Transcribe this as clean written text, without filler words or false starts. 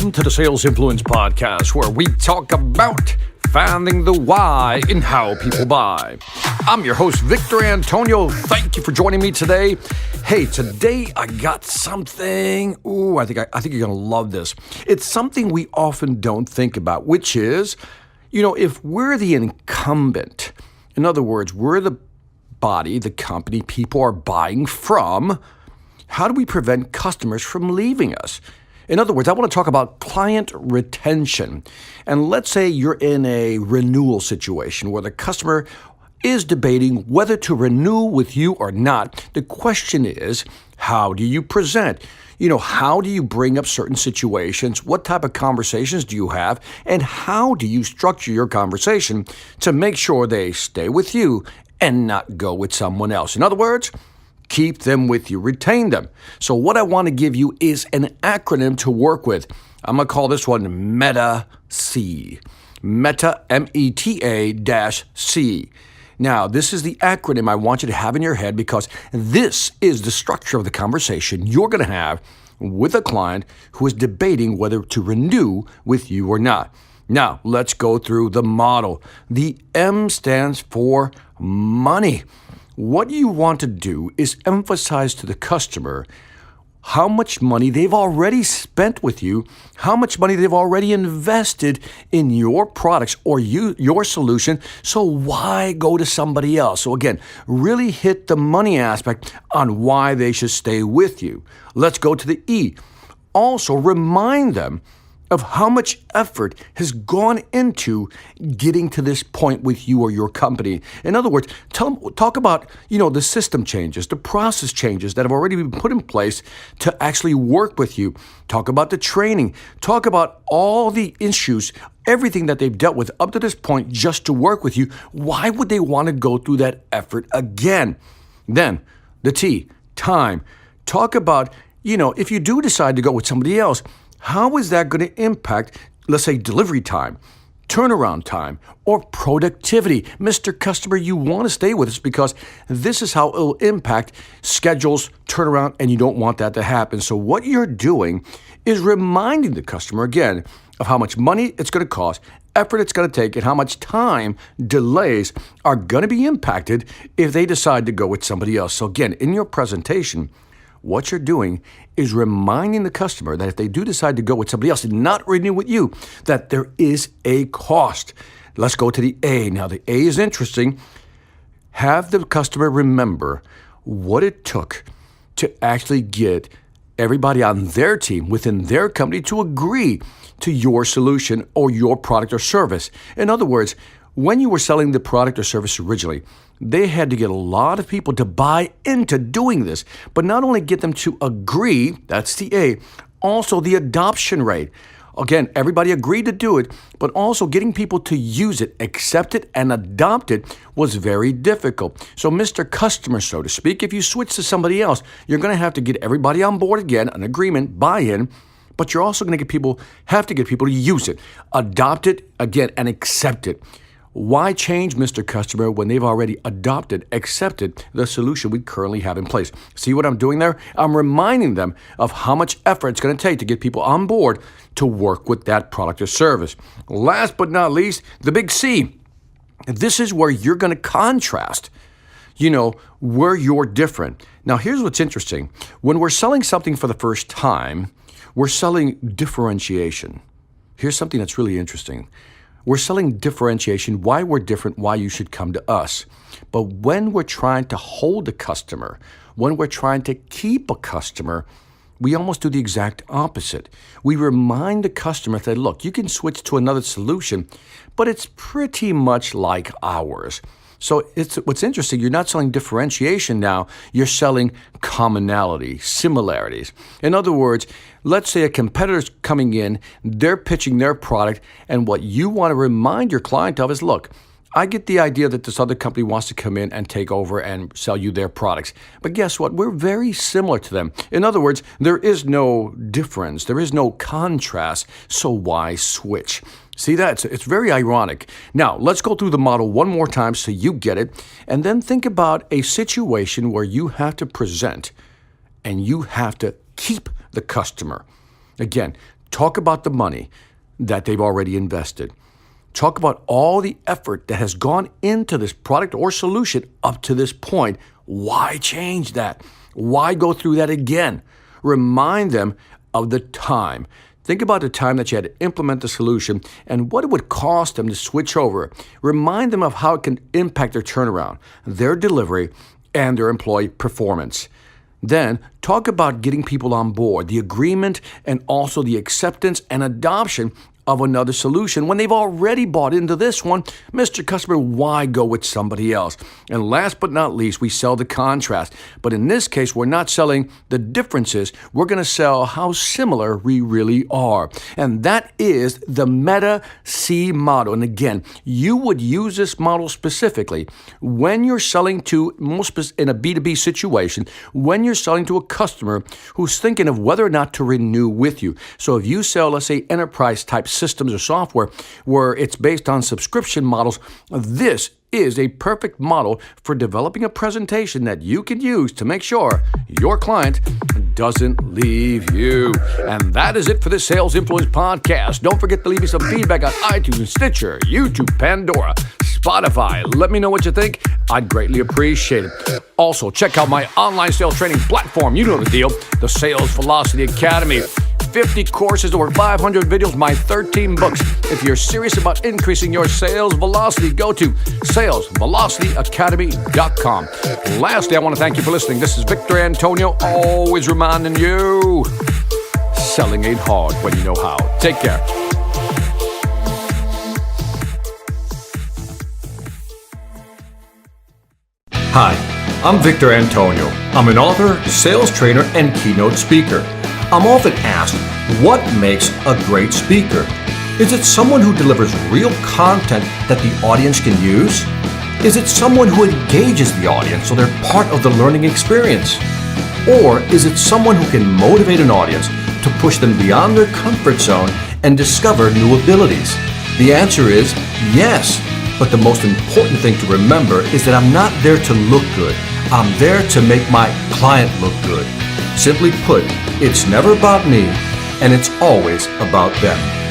Welcome to the Sales Influence Podcast, where we talk about finding the why in how people buy. I'm your host, Victor Antonio. Thank you for joining me today. Hey, today I got something. I think you're going to love this. It's something we often don't think about, which is, if we're the incumbent, in other words, we're the body, the company people are buying from, how do we prevent customers from leaving us? In other words, I want to talk about client retention. And let's say you're in a renewal situation where the customer is debating whether to renew with you or not. The question is, how do you present? How do you bring up certain situations? What type of conversations do you have? And how do you structure your conversation to make sure they stay with you and not go with someone else? In other words, keep them with you, retain them. So what I want to give you is an acronym to work with. I'm going to call this one META-C. META, META-C. Now, this is the acronym I want you to have in your head because this is the structure of the conversation you're going to have with a client who is debating whether to renew with you or not. Now, let's go through the model. The M stands for money. What you want to do is emphasize to the customer how much money they've already spent with you, how much money they've already invested in your products or your solution, so why go to somebody else? So again, really hit the money aspect on why they should stay with you. Let's go to the E. Also, remind them of how much effort has gone into getting to this point with you or your company. In other words, talk about, the system changes, the process changes that have already been put in place to actually work with you. Talk about the training. Talk about all the issues, everything that they've dealt with up to this point just to work with you. Why would they want to go through that effort again? Then, the T, time. Talk about, if you do decide to go with somebody else, how is that going to impact, let's say, delivery time, turnaround time, or productivity? Mr. Customer, you want to stay with us because this is how it will impact schedules, turnaround, and you don't want that to happen. So what you're doing is reminding the customer, again, of how much money it's going to cost, effort it's going to take, and how much time delays are going to be impacted if they decide to go with somebody else. So again, in your presentation, what you're doing is reminding the customer that if they do decide to go with somebody else and not renew with you, that there is a cost. Let's go to the A. Now, the A is interesting. Have the customer remember what it took to actually get everybody on their team within their company to agree to your solution or your product or service. In other words, when you were selling the product or service originally, they had to get a lot of people to buy into doing this, but not only get them to agree, that's the A, also the adoption rate. Again, everybody agreed to do it, but also getting people to use it, accept it, and adopt it was very difficult. So, Mr. Customer, so to speak, if you switch to somebody else, you're going to have to get everybody on board again, an agreement, buy-in, but you're also going to have to get people to use it, adopt it again, and accept it. Why change, Mr. Customer, when they've already adopted, accepted the solution we currently have in place? See what I'm doing there? I'm reminding them of how much effort it's going to take to get people on board to work with that product or service. Last but not least, the big C. This is where you're going to contrast, where you're different. Now, here's what's interesting. When we're selling something for the first time, we're selling differentiation. Here's something that's really interesting. We're selling differentiation, why we're different, why you should come to us. But when we're trying to hold a customer, when we're trying to keep a customer, we almost do the exact opposite. We remind the customer that, look, you can switch to another solution, but it's pretty much like ours. So what's interesting, you're not selling differentiation now, you're selling commonality, similarities. In other words, let's say a competitor's coming in, they're pitching their product, and what you want to remind your client of is, look, I get the idea that this other company wants to come in and take over and sell you their products. But guess what? We're very similar to them. In other words, there is no difference. There is no contrast. So why switch? See that? It's very ironic. Now, let's go through the model one more time so you get it. And then think about a situation where you have to present and you have to keep the customer. Again, Talk about the money that they've already invested. Talk about all the effort that has gone into this product or solution up to this point. Why change that? Why go through that again? Remind them of the time. Think about the time that you had to implement the solution and what it would cost them to switch over. Remind them of how it can impact their turnaround, their delivery, and their employee performance. Then talk about getting people on board, the agreement, and also the acceptance and adoption of another solution when they've already bought into this one. Mr. Customer, why go with somebody else? And last but not least, we sell the contrast. But in this case, we're not selling the differences. We're going to sell how similar we really are. And that is the Meta C model. And again, you would use this model specifically when you're selling to, in a B2B situation, when you're selling to a customer who's thinking of whether or not to renew with you. So if you sell, let's say, enterprise type systems or software where it's based on subscription models, this is a perfect model for developing a presentation that you can use to make sure your client doesn't leave you. And that is it for the Sales Influence Podcast. Don't forget to leave me some feedback on iTunes, Stitcher, YouTube, Pandora, Spotify. Let me know what you think. I'd greatly appreciate it. Also, check out my online sales training platform. You know the deal, the Sales Velocity Academy. 50 courses, over 500 videos, my 13 books. If you're serious about increasing your sales velocity, go to salesvelocityacademy.com. Lastly, I want to thank you for listening. This is Victor Antonio, always reminding you, selling ain't hard when you know how. Take care. Hi, I'm Victor Antonio. I'm an author, sales trainer, and keynote speaker. I'm often asked, what makes a great speaker? Is it someone who delivers real content that the audience can use? Is it someone who engages the audience so they're part of the learning experience? Or is it someone who can motivate an audience to push them beyond their comfort zone and discover new abilities? The answer is yes. But the most important thing to remember is that I'm not there to look good. I'm there to make my client look good. Simply put, it's never about me, and it's always about them.